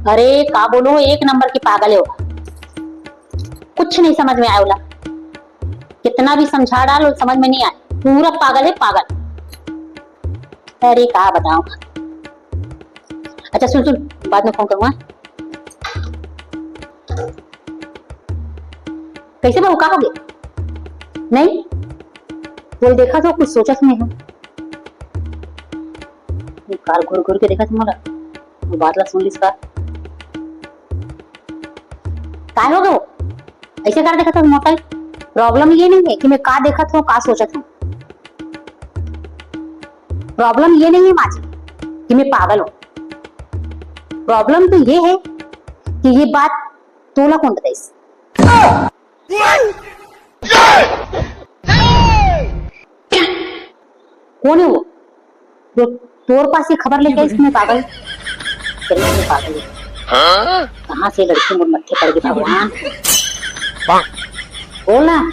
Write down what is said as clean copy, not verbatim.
अरे का बोलो, एक नंबर की पागल हो। कुछ नहीं समझ में आया बोला। कितना भी समझा डालो समझ में नहीं आए। पूरा पागल है पागल। अरे का बताऊं। अच्छा सुन सुन, बाद में फोन करूंगा। कैसे बहू कहा हो गए? नहीं कोई देखा तो कुछ सोचा नहीं हो। कार घूर घूर के देखा तुम्हारा बात ला सुन ली इसका काय हो गो। ऐसे कार देखा था मोटा। प्रॉब्लम ये नहीं है कि मैं का देखा था का सोचा था। प्रॉब्लम ये नहीं है माझी कि मैं पागल हूं। प्रॉब्लम तो ये है कि ये बात तोला कोण बताइस। कौन है वो जो तोर पास ये खबर लेके आई इसमें पागल। पागल कहाँ से लड़की मुझ मत्थे पड़ गई भगवान। बोल ना।